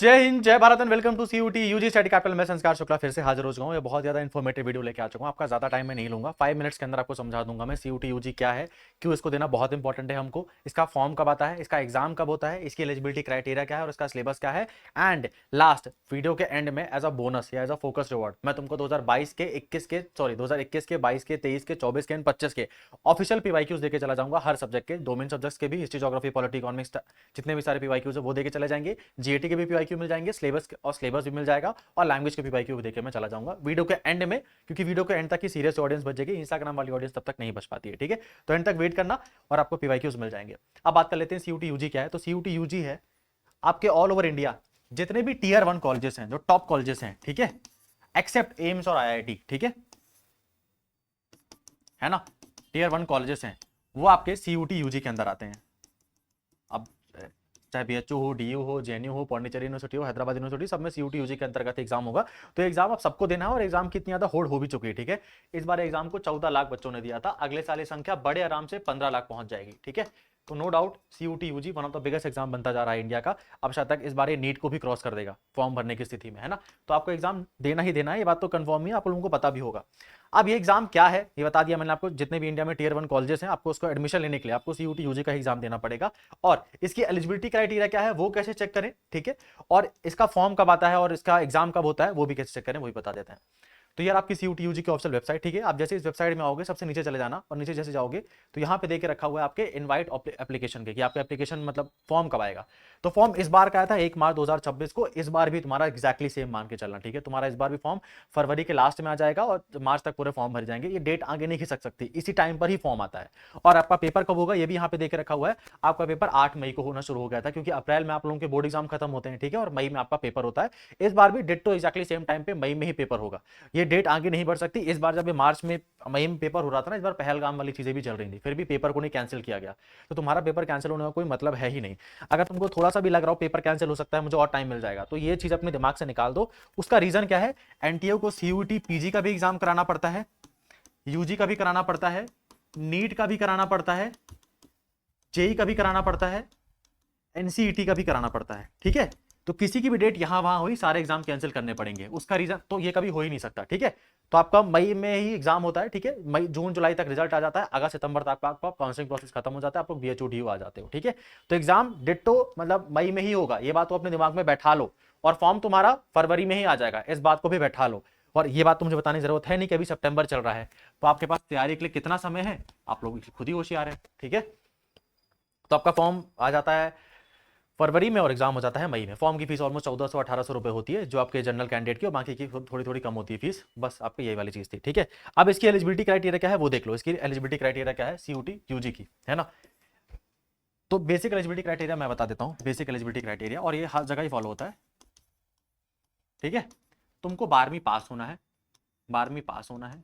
जय हिंद, जय Bharat and welcome to CUET UG study capital. मैं संस्कार शुक्ला फिर से हाजिर हो चुका हूँ। ये बहुत ज्यादा इन्फॉर्मेटिव वीडियो लेके आ चुका हूँ। आपका ज्यादा टाइम मैं नहीं लूंगा, 5 मिनट्स के अंदर आपको समझा दूंगा मैं सीयूटी यूजी क्या है, क्यों इसको देना बहुत इंपॉर्टेंट है हमको, इसका फॉर्म कब आता है, इसका एग्जाम कब होता है, इसकी एलिजिबिलिटी क्राइटेरिया क्या है और इसका सिलेबस क्या है। एंड लास्ट वीडियो के एंड में एज अ बोनस या एज अ फोकस रिवॉर्ड मैं तुमको 2022 के 21 के 2021 के 22 के 23 के 24 के एंड 25 के ऑफिशियल पीवाईक्यूज देके चला जाऊंगा। हर सब्जेक्ट के, डोमेन सब्जेक्ट्स के भी, हिस्ट्री, ज्योग्राफी, पॉलिटी, इकोनॉमिक्स, जितने भी सारे पीवाईक्यूज है वो देके चले जाएंगे। जीएटी के भी पीवाईक्यू मिल जाएंगे, सिलेबस भी मिल जाएगा और लैंग्वेज के पीवाईक्यू भी देके मैं चला जाऊंगा वीडियो के एंड में, क्योंकि वीडियो के एंड तक ही सीरियस ऑडियंस बचेगी, इंस्टाग्राम वाली ऑडियंस तब तक नहीं बच पाती है। ठीक है, तो एंड तक वेट करना और आपको पीवाईक्यूज मिल जाएंगे। अब बात कर लेते हैं सीयूटी यूजी क्या है। तो सीयूटी यूजी है आपके ऑल ओवर इंडिया जितने भी टीयर 1 कॉलेजेस हैं, जो टॉप कॉलेजेस हैं, ठीक है, एक्सेप्ट एम्स और आईआईटी, ठीक है ना, टीयर 1 कॉलेजेस हैं वो आपके सीयूटी यूजी के अंदर आते हैं। अब चाहे बीएचयू हो, डीयू हो, जेएनयू हो, पौंडीचेरी यूनिवर्सिटी हो, हैदराबाद यूनिवर्सिटी, सब में सीयूटी यूजी के अंतर्गत एग्जाम होगा। तो एग्जाम आप सबको देना है और एग्जाम की इतनी ज्यादा होड़ हो भी चुकी है। ठीक है, इस बार एग्जाम को 14 लाख बच्चों ने दिया था, अगले साल ये संख्या बड़े आराम से 15 लाख पहुंच जाएगी। ठीक है, तो no doubt CUET UG one of the biggest exam बनता जा रहा है इंडिया का। अब शायद तक इस बार ये नीट को भी क्रॉस कर देगा फॉर्म भरने की स्थिति में, है ना। तो आपको एग्जाम देना ही देना है, ये बात तो कंफर्म ही है, आप लोगों को पता भी होगा। अब ये एग्जाम क्या है ये बता दिया मैंने आपको। जितने भी इंडिया में टीयर 1 कॉलेजेस हैं, आपको उसको एडमिशन लेने के लिए आपको सीयूटी यूजी का एग्जाम देना पड़ेगा। और इसकी एलिजिबिलिटी क्राइटेरिया क्या है वो कैसे चेक करें, ठीक है, और इसका फॉर्म कब आता है और इसका एग्जाम कब होता है वो भी कैसे चेक करें वो भी बता देते हैं। तो यार आपकी सीयूटी यूजी की ऑफिशियल वेबसाइट, ठीक है, आप जैसे इस वेबसाइट में आओगे सबसे नीचे चले जाना और नीचे जैसे जाओगे तो यहाँ पे देके रखा हुआ है आपके इनवाइट एप्लीकेशन के, कि आपका एप्लीकेशन मतलब फॉर्म कब आएगा। तो फॉर्म इस बार का आया था 1 मार्च 2026 को, इस बार भी तुम्हारा एक्जैक्टली सेम मान के चलना। ठीक है, तुम्हारा इस बार भी फॉर्म फरवरी के लास्ट में आ जाएगा और मार्च तक पूरे फॉर्म भर जाएंगे। ये डेट आगे नहीं खिसक सकती, इसी टाइम पर ही फॉर्म आता है। और आपका पेपर कब होगा ये भी यहाँ पे देके रखा हुआ है। आपका पेपर 8 मई को होना शुरू हो गया था, क्योंकि अप्रैल में आप लोगों के बोर्ड एग्जाम खत्म होते हैं, ठीक है, और मई में आपका पेपर होता है। इस बार भी डेट तो एक्जैक्टली सेम टाइम पे मई में ही पेपर होगा, ये डेट आगे नहीं बढ़ सकती। इस बार जब ये मार्च में मई में पेपर हो रहा था ना, इस बार पहलगाम वाली चीजें भी चल रही थी, फिर भी पेपर को नहीं कैंसिल किया गया। तो तुम्हारा पेपर कैंसिल होने का कोई मतलब है ही नहीं। अगर तुमको थोड़ा सा भी लग रहा हो पेपर कैंसिल हो सकता है, मुझे और टाइम मिल जाएगा, तो ये चीज अपने दिमाग से निकाल दो। उसका रीजन क्या है, एनटीए को सीयूटी पीजी का भी एग्जाम कराना पड़ता है, यूजी का भी कराना पड़ता है, नीट का भी कराना पड़ता है, जेई का भी कराना पड़ता है, एनसीईटी का भी कराना पड़ता है। ठीक है, तो किसी की भी डेट यहां वहां हुई सारे एग्जाम कैंसिल करने पड़ेंगे। उसका रीजन तो ये कभी हो ही नहीं सकता। ठीक है, तो आपका मई में ही एग्जाम होता है। ठीक है, मई जून जुलाई तक रिजल्ट आ जाता है, अगस्त सितंबर तक आपका काउंसलिंग प्रोसेस खत्म हो जाता है, आप लोग बीएचयू डीयू आ जाते हो। ठीक है, तो एग्जाम डिट्टो मतलब मई में ही होगा, ये बात तो अपने दिमाग में बैठा लो। और फॉर्म तुम्हारा फरवरी में ही आ जाएगा, इस बात को भी बैठा लो। और ये बात तो मुझे बताने की जरूरत है नहीं कि अभी सितंबर चल रहा है, तो आपके पास तैयारी के लिए कितना समय है, आप लोग खुद ही होशियार है। ठीक है, तो आपका फॉर्म आ जाता है फरवरी में और एग्जाम हो जाता है मई में। फॉर्म की फीस ऑलमोस्ट 1400-1800 रुपए होती है, जो आपके जनरल कैंडिडेट की, और बाकी की थोड़ी थोड़ी कम होती है फीस। बस आपकी यही वाली चीज थी। ठीक है, अब इसकी एलिजिबिलिटी क्राइटेरिया क्या है वो देख लो। इसकी एलिजिबिलिटी क्राइटेरिया क्या है सीयूटी यूजी की, है ना। तो बेसिक एलिजिबिलिटी क्राइटेरिया मैं बता देता हूँ, बेसिक एलिजिबिलिटी क्राइटेरिया, और ये हर जगह ही फॉलो होता है। ठीक है, तुमको 12वीं पास होना है, 12वीं पास होना है।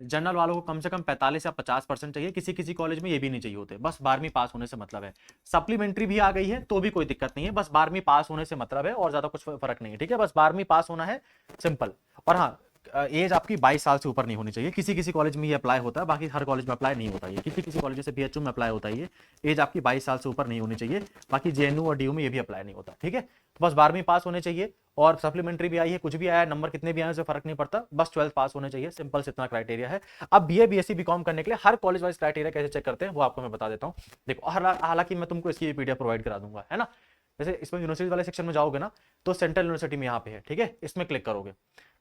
जनरल वालों को कम से कम 45 या 50% चाहिए, किसी किसी कॉलेज में ये भी नहीं चाहिए होते, बस 12वीं पास होने से मतलब है। सप्लीमेंट्री भी आ गई है तो भी कोई दिक्कत नहीं है, बस 12वीं पास होने से मतलब है, और ज्यादा कुछ फर्क नहीं है। ठीक है, बस 12वीं पास होना है, सिंपल। और हाँ, एज आपकी 22 साल से ऊपर नहीं होनी चाहिए। किसी किसी कॉलेज में ये अप्लाई होता है, बाकी हर कॉलेज में अप्लाई नहीं होता है। किसी किसी कॉलेज से बीएचयू में अप्लाई होता है, ये एज आपकी 22 साल से ऊपर नहीं होनी चाहिए। बाकी जेएनयू और डीयू में ये भी अप्लाई नहीं होता। ठीक है, तो बस 12वीं पास होने चाहिए, और सप्लीमेंट्री भी आई है, कुछ भी आया, नंबर कितने भी आए उससे फर्क नहीं पड़ता, बस 12th पास होने चाहिए, सिंपल से इतना क्राइटेरिया है। अब बीए बीएससी बीकॉम करने के लिए हर कॉलेज वाइज क्राइटेरिया कैसे चेक करते हैं वो आपको मैं बता देता हूँ। देखो, हालांकि मैं तुमको इसकी पीडीएफ प्रोवाइड करा दूंगा, है ना। जैसे इसमें यूनिवर्सिटी वाले सेक्शन में जाओगे ना, तो सेंट्रल यूनिवर्सिटी में यहाँ पे है, ठीक है, इसमें क्लिक करोगे।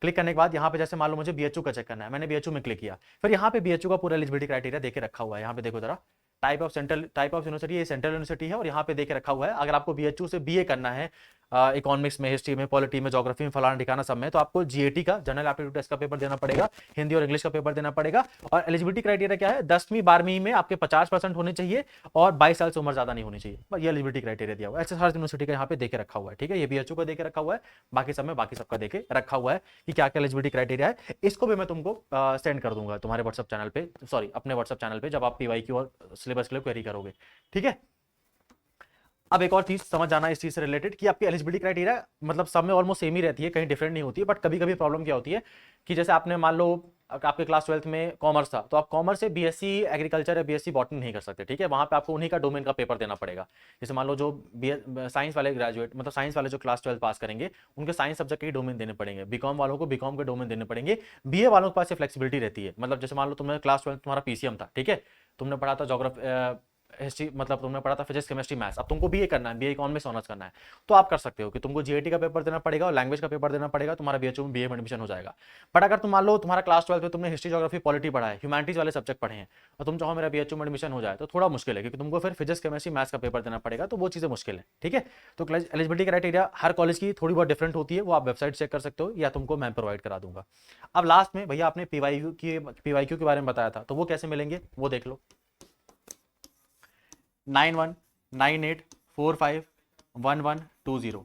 क्लिक करने के बाद यहाँ पे जैसे मान लो मुझे बीएचयू का चेक करना है, मैंने बीएचयू में क्लिक किया, फिर यहाँ पे बीएचयू का पूरा एलिजिबिलिटी क्राइटेरिया देके रखा हुआ है। यहाँ पे देखो जरा, टाइप ऑफ यूनिवर्सिटी, ये सेंट्रल यूनिवर्सिटी है, और यहाँ पे देके रखा हुआ है अगर आपको बीएचयू से बीए करना है, इकोनॉमिक्स में, हिस्ट्री में, पॉलिटी में, ज्योग्राफी में, फलाना ठिकाना सब में, तो आपको जीएटी का, जनरल एप्टीट्यूड टेस्ट का पेपर देना पड़ेगा, हिंदी और इंग्लिश का पेपर देना पड़ेगा। और एलिजिबिलिटी क्राइटेरिया क्या है, 10वीं 12वीं में आपके 50% होने चाहिए और 22 साल से उम्र ज्यादा नहीं होनी चाहिए, ये एलिजिबिलिटी क्राइटेरिया दिया हुआ है। ऐसे हर यूनिवर्सिटी का यहाँ पे देके रखा हुआ है। ठीक है, ये बीएचयू का देके रखा हुआ है, बाकी सब में बाकी सबका देके रखा हुआ है कि क्या क्या एलिजिबिलिटी क्राइटेरिया है। इसको भी मैं तुमको सेंड कर दूंगा तुम्हारे व्हाट्सअप चैनल पे, सॉरी अपने व्हाट्सअप चैनल पे, जब आप पीवाईक्यू और सिलेबस के लिए क्वेरी करोगे। ठीक है, अब एक और चीज समझ जाना इस चीज से रिलेटेड कि आपकी एलिजिबिलिटी क्राइटेरिया मतलब सब में ऑलमोस्ट सेम ही रहती है, कहीं डिफरेंट नहीं होती है, बट कभी कभी प्रॉब्लम क्या होती है कि जैसे आपने मान लो आपके क्लास 12th में कॉमर्स था, तो आप कॉमर्स से बीएससी एग्रीकल्चर या बीएससी बॉटनी नहीं कर सकते, ठीक है, वहां पे आपको उन्हीं का डोमेन का पेपर देना पड़ेगा। जैसे मान लो जो साइंस वाले ग्रेजुएट मतलब साइंस वाले जो क्लास 12 पास करेंगे उनके साइंस सब्जेक्ट के डोमेन देने पड़ेंगे, बीकॉम वालों को बीकॉम के डोमेन देने पड़ेंगे, बीए वालों के पास ये फ्लेक्सिबिलिटी रहती है। मतलब जैसे मान लो तुमने क्लास 12 तुम्हारा पीसीएम था, ठीक है, तुमने पढ़ा था जोग्राफी हिस्ट्री, मतलब तुमने पढ़ा था फिजिक्स केमिस्ट्री मैथ्स, अब तुमको बीए करना है, बीए इकोनॉमिक्स ऑनर्स करना है, तो आप कर सकते हो कि तुमको जीएटी का पेपर देना पड़ेगा और लैंग्वेज का पेपर देना पड़ेगा, तुम्हारा बीएचयू में बीए में एडमिशन हो जाएगा। बट अगर तुम मान लो तुम्हारा क्लास 12 में तुमने हिस्ट्री ज्योग्राफी पॉलिटी पढ़ा है, ह्यूमैनिटीज वाले सब्जेक्ट पढ़े हैं, और तुम चाहो मेरा बीएचयू में एडमिशन हो जाए, तो थोड़ा मुश्किल है, क्योंकि तुमको फिर फिजिक्स केमिस्ट्री मैथ्स का पेपर देना पड़ेगा, तो वो चीजें मुश्किल है, ठीक है। तो एलिजिबिलिटी क्राइटेरिया हर कॉलेज की थोड़ी बहुत डिफरेंट होती है, वो आप वेबसाइट चेक कर सकते हो या तुमको मैं प्रोवाइड करा दूंगा। अब लास्ट में भैया आपने पीवाईक्यू के बारे में बताया था, तो वो कैसे मिलेंगे वो देख लो। 9198451120,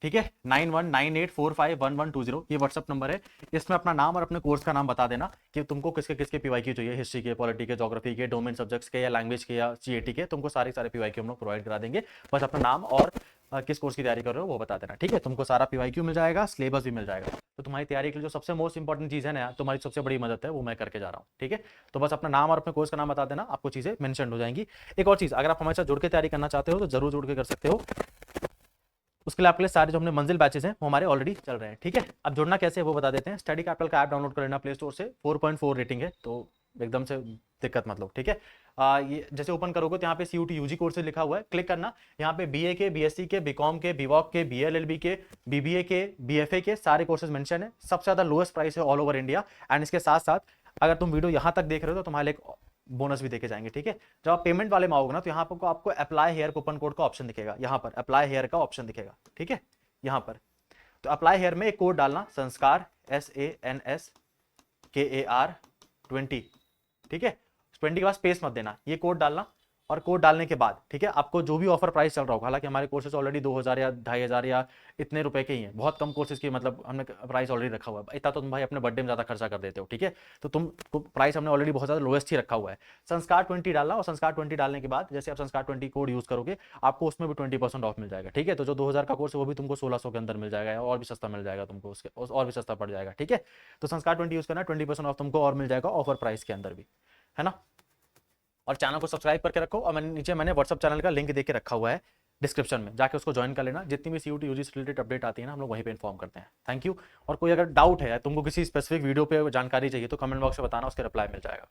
ठीक है, 9198451120 ये व्हाट्सअप नंबर है। इसमें अपना नाम और अपने कोर्स का नाम बता देना कि तुमको किसके किसके पीवाईक्यू चाहिए, हिस्ट्री के, पॉलिटी के, ज्योग्राफी के, डोमेन सब्जेक्ट्स के, या लैंग्वेज के, या जीएटी के, तुमको सारे पीवाईक्यू हम लोग प्रोवाइड करा देंगे। बस अपना नाम और किस कोर्स की तैयारी कर रहे हो वो बता देना, ठीक है। तुमको सारा पीवाईक्यू मिल जाएगा, सिलेबस भी मिल जाएगा, तो तुम्हारी तैयारी के लिए जो सबसे मोस्ट इंपॉर्टेंट चीज है ना, तुम्हारी सबसे बड़ी मदद है, वो मैं करके जा रहा हूँ, ठीक है। तो बस अपना नाम और अपने कोर्स का नाम बता देना, आपको चीजें मेंशन हो जाएंगी। एक और चीज, अगर आप हमारे साथ जुड़ के तैयारी करना चाहते हो तो जरूर जुड़ के कर सकते हो। उसके लिए आपके लिए सारे जो हमने मंजिल बैचेस हैं वो हमारे ऑलरेडी चल रहे हैं, ठीक है। अब जुड़ना कैसे है वो बता देते हैं। स्टडी कैपिटल का ऐप डाउनलोड कर लेना प्ले स्टोर से, 4.4 रेटिंग है, तो एकदम से दिक्कत मतलब, ठीक है। ये जैसे ओपन करोगे तो यहाँ पे CUT UG कोर्सेज लिखा हुआ है, क्लिक करना। यहाँ पे बीए के, बीएससी के, बीकॉम के, बीवॉक के, BLLB के, बीबीए के, बीएफए के सारे कोर्सेज मेंशन है। सबसे ज्यादा लोएस्ट प्राइस है ऑल ओवर इंडिया। एंड इसके साथ साथ अगर तुम वीडियो यहाँ तक देख रहे हो तो तुम्हारे लिए बोनस भी देके जाएंगे, ठीक है। जब आप पेमेंट वाले में आओगे ना, तो यहाँ पर आपको अप्लाई हेयर कूपन कोड का ऑप्शन दिखेगा, यहाँ पर अप्लाई हेयर का ऑप्शन दिखेगा, ठीक है, यहाँ पर। तो अप्लाई हेयर में एक कोड डालना, संस्कार SANSKAR 20, ठीक है। 20 के बाद स्पेस मत देना, ये कोड डालना, और कोड डालने के बाद, ठीक है, आपको जो भी ऑफर प्राइस चल रहा होगा, हालांकि हमारे कोर्सेज ऑलरेडी 2000 या 2500 या इतने रुपए के ही हैं, बहुत कम कोर्सेज की मतलब हमने प्राइस ऑलरेडी रखा हुआ है। इतना तो तुम भाई अपने बर्थडे में ज्यादा खर्चा कर देते हो, ठीक है, तो तुम प्राइस हमने ऑलरेडी बहुत ज्यादा लोएस्ट ही रखा हुआ है। संस्कार 20 डालना, और संस्कार 20 डालने के बाद जैसे आप संस्कार 20 कोड यूज करोगे, आपको उसमें भी 20% ऑफ मिल जाएगा, ठीक है। तो जो 2000 का कोर्स है वो भी तुमको 1600 के अंदर मिल जाएगा, और भी सस्ता मिल जाएगा तुमको, उसके और भी सस्ता पड़ जाएगा, ठीक है। तो संस्कार 20 यूज करना, 20% ऑफ तुमको और मिल जाएगा ऑफर प्राइस के अंदर भी, है ना। और चैनल को सब्सक्राइब करके रखो, और मैंने व्हाट्सअप चैनल का लिंक देके रखा हुआ है डिस्क्रिप्शन में, जाके उसको ज्वाइन कर लेना। जितनी भी CUT UG से रिलेटेड अपडेट आती है ना, हम लोग वहीं पे इन्फॉर्म करते हैं। Thank you. और कोई अगर डाउट है, तुमको किसी स्पेसिफिक वीडियो पे जानकारी चाहिए, तो कमेंट बॉक्स में बताना, उसके रिप्लाई मिल जाएगा।